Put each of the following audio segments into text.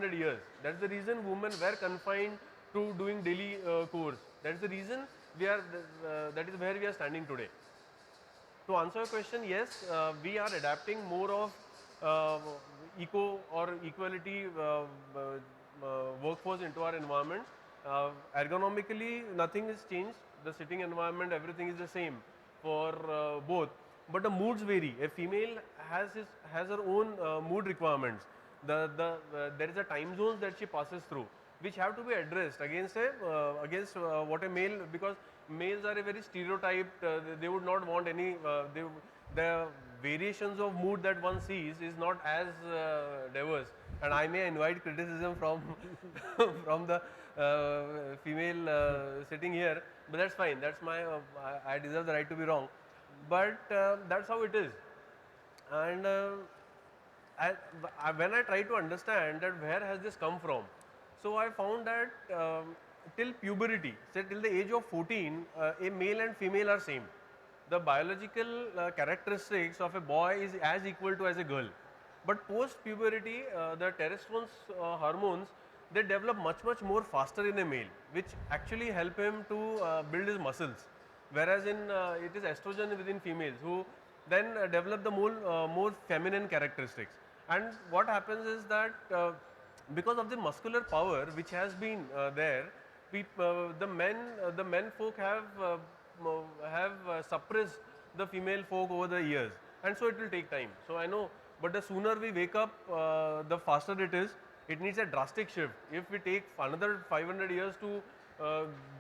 years. That's the reason women were confined to doing daily chores. That's the reason that is where we are standing today. To answer your question, yes, we are adapting more of eco or equality workforce into our environment. Ergonomically, nothing is changed. The sitting environment, everything is the same for both. But the moods vary. A female has her own mood requirements. There is a time zones that she passes through, which have to be addressed against what a male, because males are a very stereotyped. They would not want any. The variations of mood that one sees is not as diverse, and I may invite criticism from from the female sitting here, but that's fine. That's my. I deserve the right to be wrong, but that's how it is, and. When I try to understand that where has this come from, so I found that till puberty, say till the age of 14, a male and female are same. The biological characteristics of a boy is as equal to as a girl. But post puberty, the testosterone hormones, they develop much more faster in a male, which actually help him to build his muscles. Whereas it is estrogen within females who then develop the more feminine characteristics. And what happens is that because of the muscular power which has been there, the men folk have suppressed the female folk over the years, and so it will take time. So I know, but the sooner we wake up, the faster it is. It needs a drastic shift. If we take another 500 years to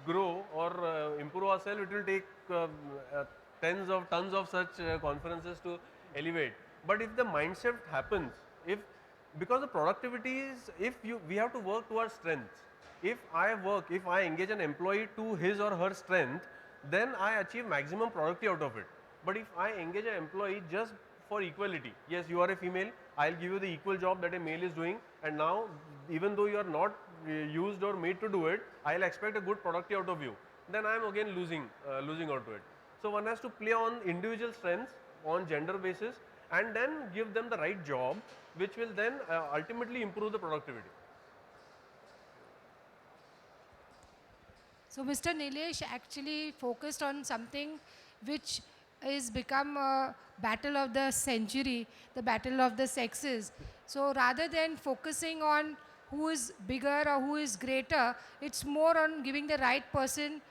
grow or improve ourselves, it will take tens of tons of such conferences to elevate. But if the mindset happens, if because the productivity is, if you we have to work towards strengths. If I engage an employee to his or her strength, then I achieve maximum productivity out of it. But if I engage an employee just for equality, yes, you are a female, I'll give you the equal job that a male is doing, and now even though you are not used or made to do it, I'll expect a good productivity out of you. Then I am again losing out to it. So one has to play on individual strengths on gender basis, and then give them the right job, which will then ultimately improve the productivity. So Mr. Nilesh actually focused on something which is become a battle of the century, the battle of the sexes. So rather than focusing on who is bigger or who is greater, it's more on giving the right person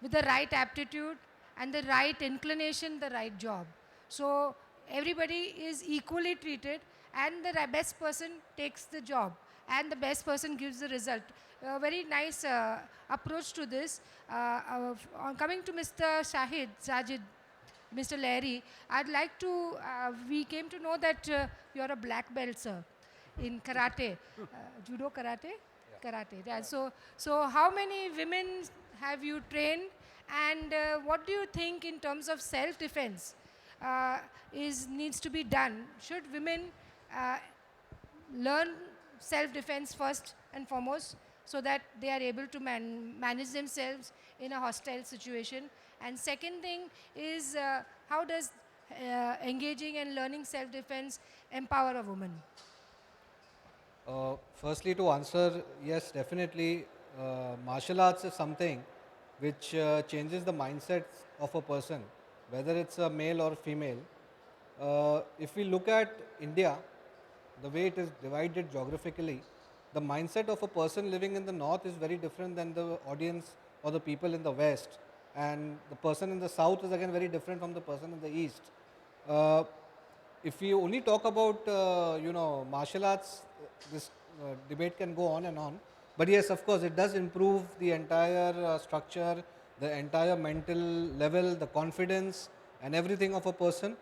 with the right aptitude and the right inclination, the right job. So everybody is equally treated, and the best person takes the job, and the best person gives the result. A very nice approach to this. Coming to Mr. Sajid, Mr. Larry, I'd like to, we came to know that you're a black belt, sir, in karate, judo karate? Karate. Yeah. So how many women have you trained, and what do you think in terms of self-defense needs to be done? Should women learn self-defense first and foremost, so that they are able to manage themselves in a hostile situation? And second thing is, how does engaging and learning self-defense empower a woman? Firstly, to answer, yes, definitely, martial arts is something which changes the mindset of a person, whether it's a male or female. If we look at India, the way it is divided geographically, the mindset of a person living in the north is very different than the audience or the people in the west, and the person in the south is again very different from the person in the east. Uh, if we only talk about martial arts, this debate can go on and on. But yes, of course, it does improve the entire structure, the entire mental level, the confidence, and everything of a person.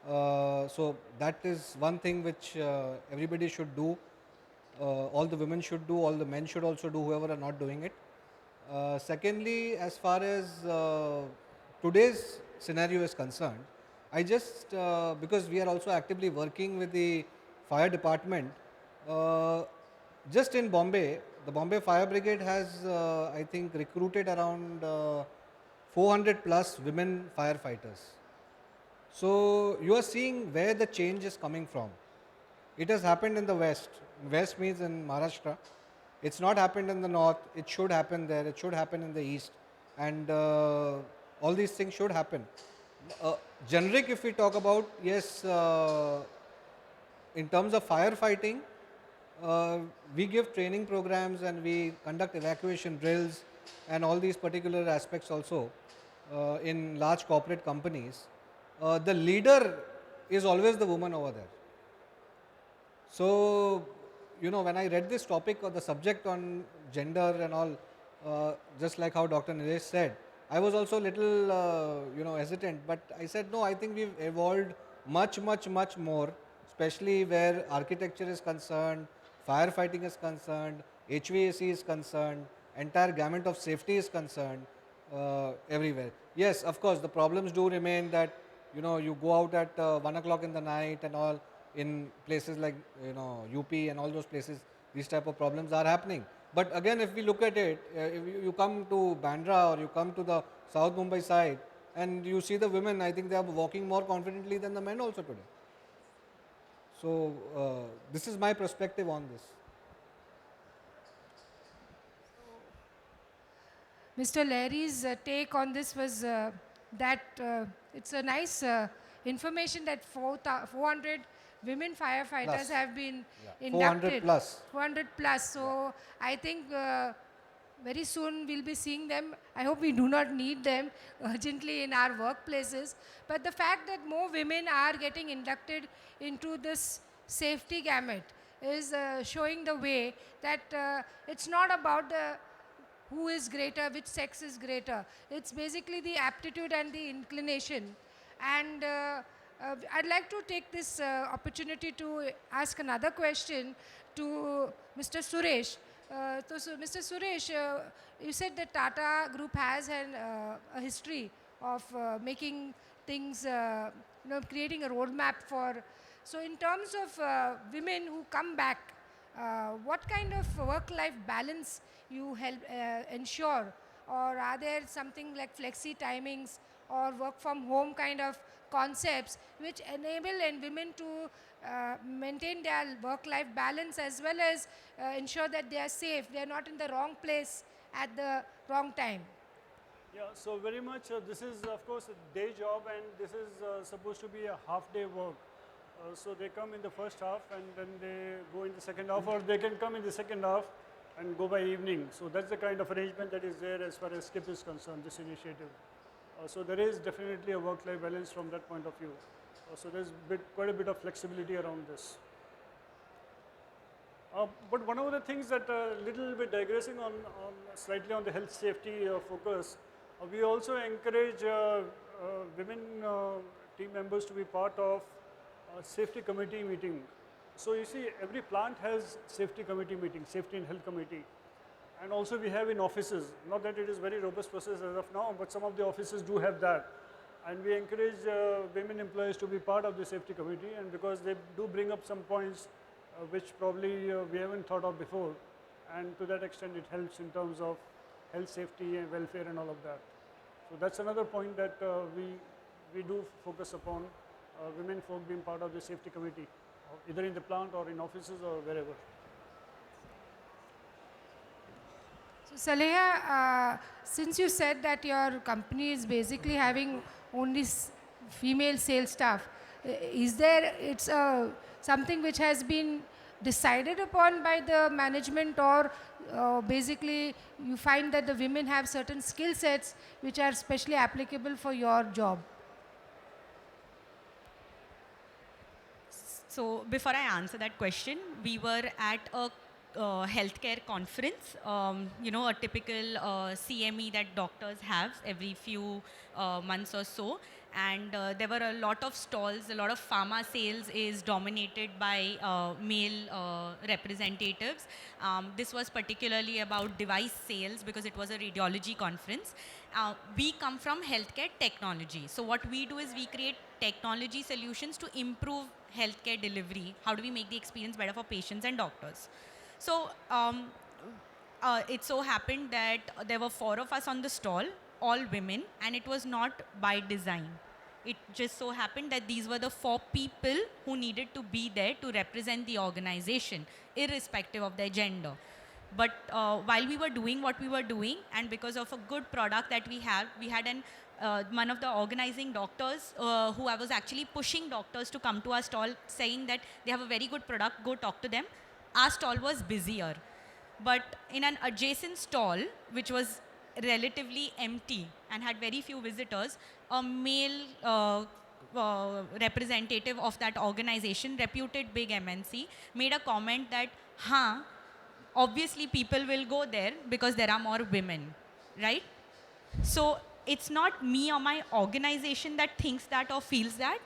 So that is one thing which everybody should do. All the women should do, all the men should also do, whoever are not doing it. Secondly, as far as today's scenario is concerned, I just, because we are also actively working with the fire department, uh, just in Bombay, the Bombay Fire Brigade has, I think, recruited around 400 plus women firefighters. So you are seeing where the change is coming from. It has happened in the West. West means in Maharashtra. It's not happened in the north. It should happen there. It should happen in the east, and all these things should happen. Uh, Generic, if we talk about, yes, in terms of firefighting, uh, we give training programs and we conduct evacuation drills and all these particular aspects also in large corporate companies. The leader is always the woman over there. So, when I read this topic or the subject on gender and all, just like how Dr. Nilesh said, I was also a little, hesitant. But I said, no, I think we've evolved much, much, much more, especially where architecture is concerned, firefighting is concerned, HVAC is concerned, entire gamut of safety is concerned, everywhere. Yes, of course, the problems do remain that, you go out at 1 o'clock in the night and all in places like, UP and all those places, these type of problems are happening. But again, if we look at it, if you come to Bandra or you come to the South Mumbai side and you see the women, I think they are walking more confidently than the men also today. So, this is my perspective on this. Mr. Larry's take on this was that it's a nice information that 400 women firefighters Plus. have been Yeah. inducted. 400 plus. 400 plus. So I think very soon we'll be seeing them. I hope we do not need them urgently in our workplaces. But the fact that more women are getting inducted into this safety gamut is showing the way that it's not about the who is greater, which sex is greater. It's basically the aptitude and the inclination. And I'd like to take this opportunity to ask another question to Mr. Suresh. So Mr. Suresh, you said that Tata Group has a history of making things, creating a roadmap for. So in terms of women who come back, what kind of work-life balance you help ensure, or are there something like flexi timings or work from home kind of concepts which enable and women to maintain their work-life balance as well as ensure that they are safe, they are not in the wrong place at the wrong time? Yeah, so very much this is of course a day job, and this is supposed to be a half-day work. So they come in the first half and then they go in the second half, or they can come in the second half and go by evening. So that's the kind of arrangement that is there as far as SKIP is concerned, this initiative. So there is definitely a work-life balance from that point of view. So there's quite a bit of flexibility around this. But one of the things that little bit digressing on slightly on the health safety focus, we also encourage women team members to be part of safety committee meeting. So you see, every plant has safety committee meeting, safety and health committee. And also we have in offices, not that it is very robust process as of now, but some of the offices do have that. And we encourage women employees to be part of the safety committee, and because they do bring up some points which probably we haven't thought of before. And to that extent it helps in terms of health, safety and welfare and all of that. So that's another point that we do focus upon, women folk being part of the safety committee, either in the plant or in offices or wherever. So Saleha, since you said that your company is basically having only female sales staff, is there, it's something which has been decided upon by the management, or basically you find that the women have certain skill sets which are specially applicable for your job? So before I answer that question, we were at a healthcare conference, a typical CME that doctors have every few months or so. And there were a lot of stalls, a lot of pharma sales is dominated by male representatives. This was particularly about device sales because it was a radiology conference. We come from healthcare technology. So what we do is we create technology solutions to improve healthcare delivery. How do we make the experience better for patients and doctors? So it so happened that there were 4 of us on the stall, all women, and it was not by design. It just so happened that these were the 4 people who needed to be there to represent the organization, irrespective of their gender. But while we were doing what we were doing, and because of a good product that we had one of the organizing doctors who I was actually pushing doctors to come to our stall, saying that they have a very good product, go talk to them. Our stall was busier. But in an adjacent stall, which was relatively empty and had very few visitors, a male representative of that organization, reputed big MNC, made a comment that, huh, obviously people will go there because there are more women, right? So it's not me or my organization that thinks that or feels that.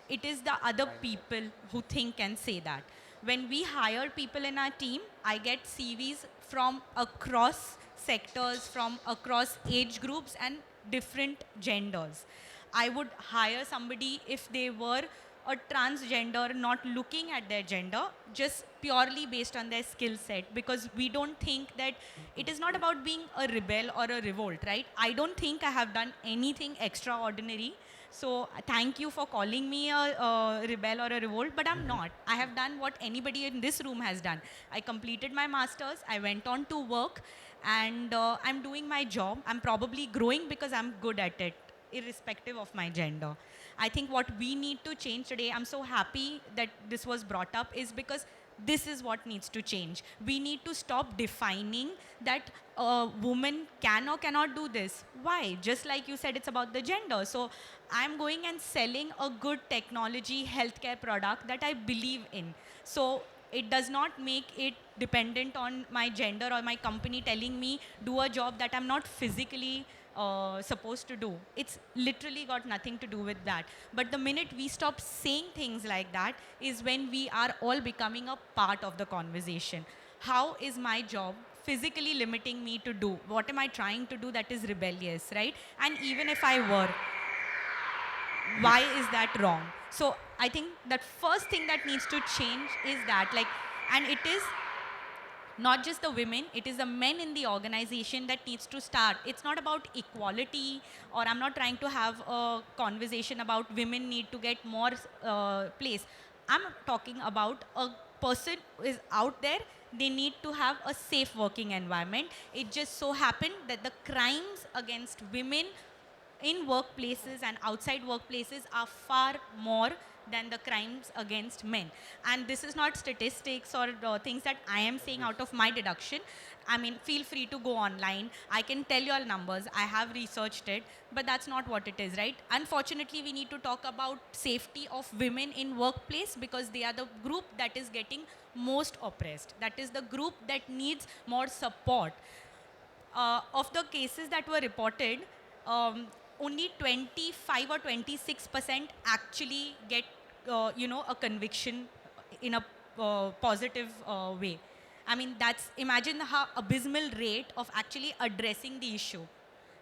It is the other people who think and say that. When we hire people in our team, I get CVs from across sectors, from across age groups and different genders. I would hire somebody if they were a transgender, not looking at their gender, just purely based on their skill set, because we don't think that it is not about being a rebel or a revolt, right? I don't think I have done anything extraordinary. So thank you for calling me a rebel or a revolt, but I'm not. I have done what anybody in this room has done. I completed my master's, I went on to work, and I'm doing my job. I'm probably growing because I'm good at it, irrespective of my gender. I think what we need to change today, I'm so happy that this was brought up, is because this is what needs to change. We need to stop defining that a woman can or cannot do this. Why? Just like you said, it's about the gender. So I'm going and selling a good technology healthcare product that I believe in. So it does not make it dependent on my gender or my company telling me do a job that I'm not physically supposed to do. It's literally got nothing to do with that. But the minute we stop saying things like that is when we are all becoming a part of the conversation. How is my job physically limiting me to do? What am I trying to do that is rebellious, right? And even if I were, why is that wrong? So I think that first thing that needs to change is that, like, and it is not just the women, it is the men in the organization that needs to start. It's not about equality, or I'm not trying to have a conversation about women need to get more place. I'm talking about a person who is out there, they need to have a safe working environment. It just so happened that the crimes against women in workplaces and outside workplaces are far more than the crimes against men. And this is not statistics or things that I am saying out of my deduction. I mean, feel free to go online. I can tell you all numbers. I have researched it, but that's not what it is, right? Unfortunately, we need to talk about safety of women in workplace because they are the group that is getting most oppressed. That is the group that needs more support. Of the cases that were reported, only 25 or 26% actually get, a conviction in a positive way. I mean, imagine how abysmal rate of actually addressing the issue.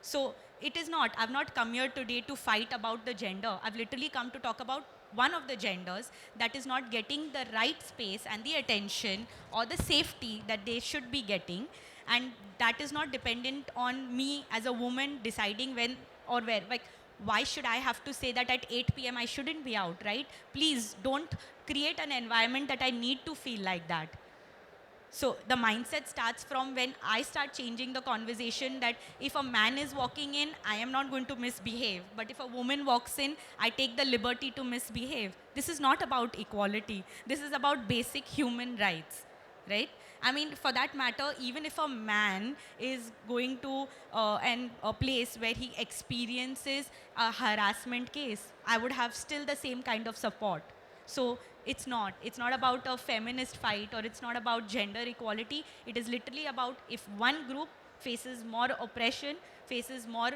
So it is not, I've not come here today to fight about the gender. I've literally come to talk about one of the genders that is not getting the right space and the attention or the safety that they should be getting. And that is not dependent on me as a woman deciding when or where. Like, why should I have to say that at 8 p.m. I shouldn't be out, right? Please don't create an environment that I need to feel like that. So the mindset starts from when I start changing the conversation that if a man is walking in, I am not going to misbehave. But if a woman walks in, I take the liberty to misbehave. This is not about equality. This is about basic human rights, right? I mean, for that matter, even if a man is going to a place where he experiences a harassment case, I would have still the same kind of support. So it's not about a feminist fight, or it's not about gender equality. It is literally about if one group faces more oppression, faces more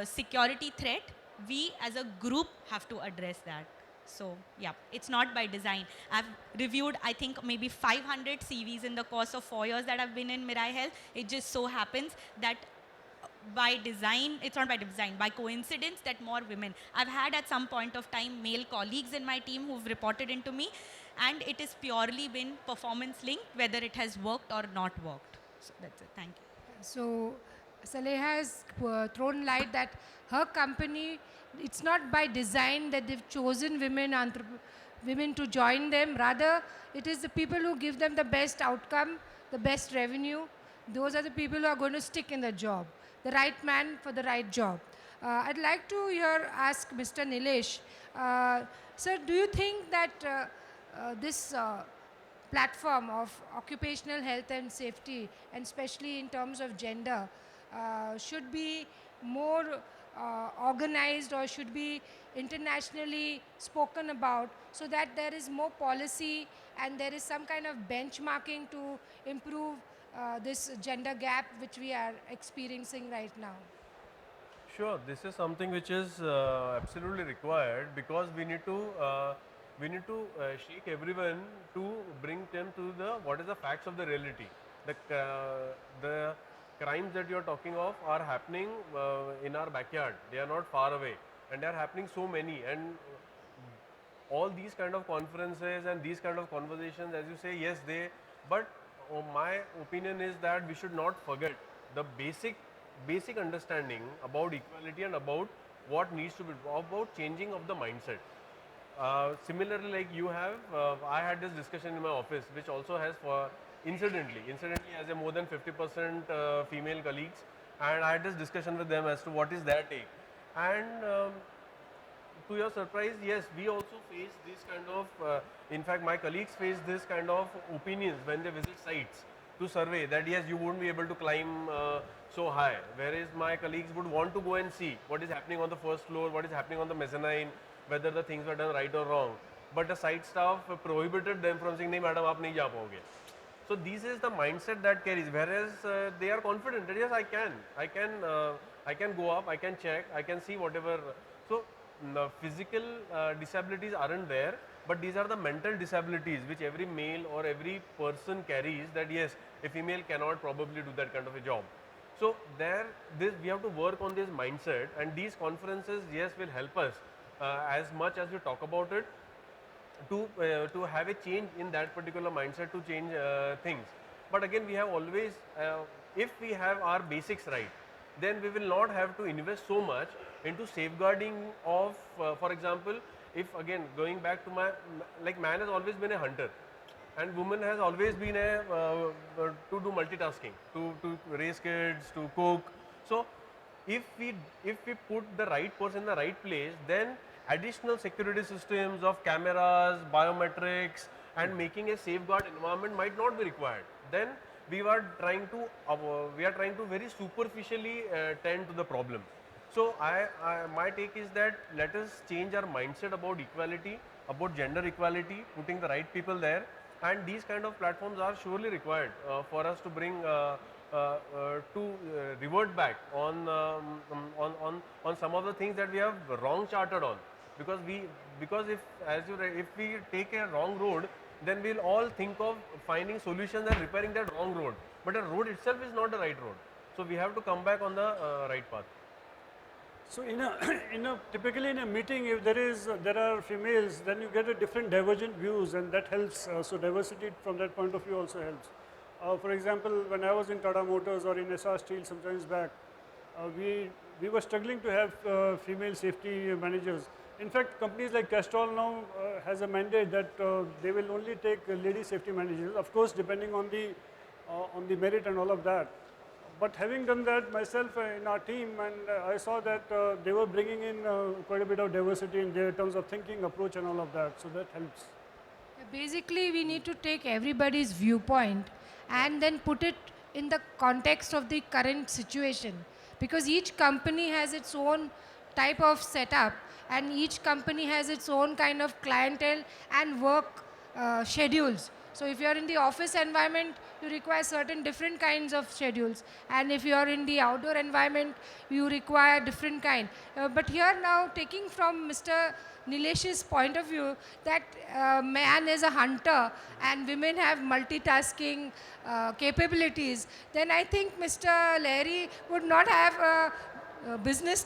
security threat, we as a group have to address that. So yeah, it's not by design. I've reviewed, I think, maybe 500 CVs in the course of 4 years that I've been in Mirai Health. It just so happens that by design, it's not by design, by coincidence that more women. I've had at some point of time male colleagues in my team who've reported into me, and it has purely been performance linked, whether it has worked or not worked. So that's it. Thank you. So Saleha has thrown light that her company, it's not by design that they've chosen women to join them. Rather, it is the people who give them the best outcome, the best revenue. Those are the people who are going to stick in the job. The right man for the right job. I'd like to here ask Mr. Nilesh, sir, do you think that this platform of occupational health and safety, and especially in terms of gender, should be more organized or should be internationally spoken about, so that there is more policy and there is some kind of benchmarking to improve this gender gap which we are experiencing right now? Sure, this is something which is absolutely required, because we need to shake everyone to bring them to the what is the facts of the reality. The crimes that you are talking of are happening in our backyard. They are not far away, and they are happening so many. And all these kind of conferences and these kind of conversations, as you say, yes, they. But my opinion is that we should not forget the basic understanding about equality and about what needs to be about changing of the mindset. Similarly, like you have, I had this discussion in my office, which also has for incidentally has a more than 50% female colleagues, and I had this discussion with them as to what is their take. And to your surprise, yes, we also face this kind of, in fact, my colleagues face this kind of opinions when they visit sites to survey that yes, you won't be able to climb so high. Whereas my colleagues would want to go and see what is happening on the first floor, what is happening on the mezzanine, whether the things were done right or wrong. But the site staff prohibited them from saying, "नहीं madam, आप नहीं जा पाओगे." So this is the mindset that carries. Whereas they are confident that yes, I can go up, I can check, I can see whatever. So the physical disabilities aren't there, but these are the mental disabilities which every male or every person carries. That yes, a female cannot probably do that kind of a job. So there, we have to work on this mindset, and these conferences, yes, will help us as much as we talk about it, to have a change in that particular mindset, to change things. But again, we have always, if we have our basics right, then we will not have to invest so much into safeguarding of, for example, if again going back to my, like man has always been a hunter, and woman has always been a to do multitasking, to raise kids, to cook. So if we put the right person in the right place, then additional security systems of cameras, biometrics, and making a safeguard environment might not be required. Then we are trying to very superficially tend to the problem. So my take is that let us change our mindset about equality, about gender equality, putting the right people there, and these kind of platforms are surely required for us to bring revert back on some of the things that we have wrong charted on, because if we take a wrong road, then we'll all think of finding solutions and repairing that wrong road, but the road itself is not the right road. So we have to come back on the right path. So typically in a meeting, if there are females, then you get a different divergent views, and that helps. So diversity from that point of view also helps. For example, when I was in Tata Motors or in SR Steel sometimes back, we were struggling to have female safety managers. In fact, companies like Castrol now has a mandate that they will only take lady safety managers, of course depending on the merit and all of that. But having done that myself in our team, and I saw that they were bringing in quite a bit of diversity in their terms of thinking, approach and all of that, so that helps. Basically, we need to take everybody's viewpoint and then put it in the context of the current situation, because each company has its own type of setup, and each company has its own kind of clientele and work schedules. So if you are in the office environment, you require certain different kinds of schedules, and if you are in the outdoor environment, you require different kind. But here now, taking from Mr. Nilesh's point of view, that man is a hunter and women have multitasking capabilities, then I think Mr. Lahiri would not have a business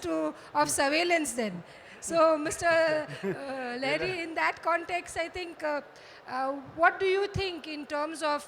of surveillance then. So, Mr. Lahiri, in that context, I think, what do you think in terms of